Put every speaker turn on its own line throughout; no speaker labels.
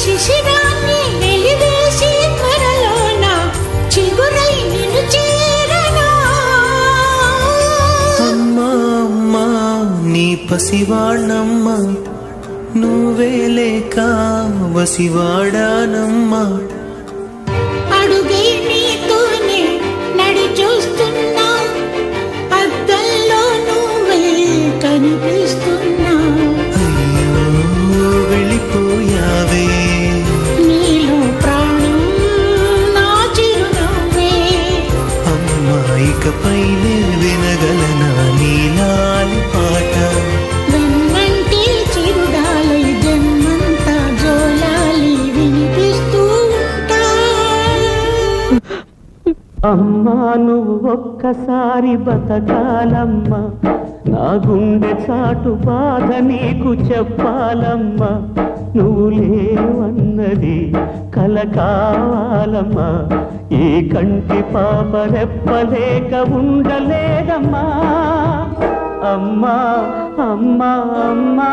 శిశిరాన్ని వెలివేసి త్వరలోన చిగురై నిన్ను చేరనా.
అమ్మా అమ్మా నీ పసివాణమ్మ, నువ్వే లేక వసివాడానమ్మా.
అడుగే నీతోనే నడి చూస్తున్నా, అద్దంలో నువ్వే కనిపిస్తున్నా.
అయ్యో వెళ్ళిపోయావే,
నీలో ప్రాణం నా చిరునవ్వే.
అమ్మా ఇకపైనే వినగలనా నీలాలి పాట.
వెన్నంటి చిరుగాలి జన్మంతా జోలాలి వినిపిస్తూ ఉంటా.
అమ్మా నువ్వు ఒక్కసారి బతకాలమ్మా, నా గుండె చాటు బాధ నీకు చెప్పాలమ్మా. నువ్వు లేవన్నది కల కావాలమ్మా, ఈ కంటి పాప రెప్పలేక ఉండలేదమ్మా. అమ్మా అమ్మా అమ్మా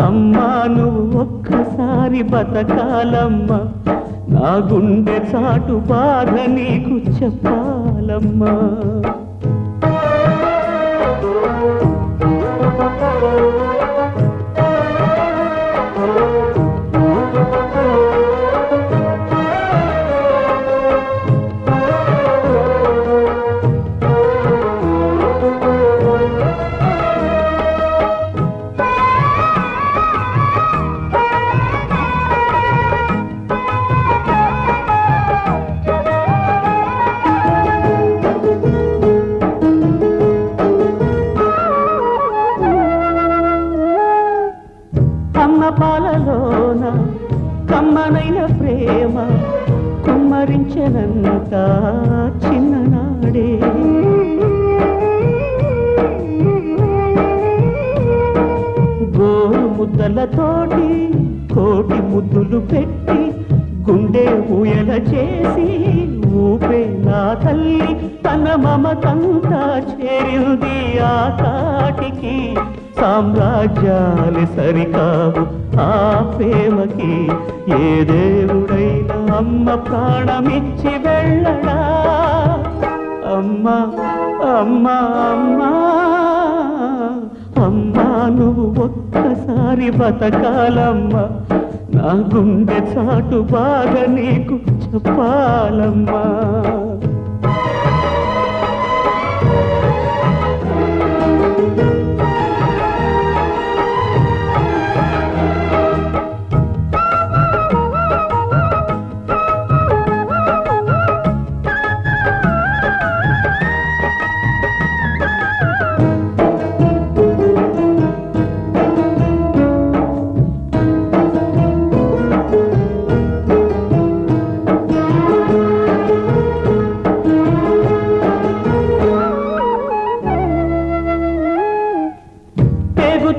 అమ్మా నువ్వు ఒక్కసారి బతకాలమ్మా, నా గుండె చాటు బాధ నీకు చెప్పాలమ్మా. అమ్మ పాలలోన కమ్మనైన ప్రేమ కుమ్మరించెనంత చిన్ననాడే. గోరు ముద్దలతోటి కోటి ముద్దులు పెట్టి గుండె ఊయల చేసి ఊపే నా తల్లి తన మమతంతా చేరింది ఆ కాటికి. సామ్రాజ్యాలు సరికావు ఆ ప్రేమకి, ఏ దేవుడైనా అమ్మ ప్రాణమిచ్చి వెళ్ళడా. అమ్మా అమ్మా అమ్మా అమ్మా నువ్వు ఒక్కసారి బతకాలమ్మా, నా గుండె చాటు బాధ నీకు చెప్పాలమ్మా.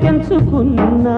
తెంచుకున్నా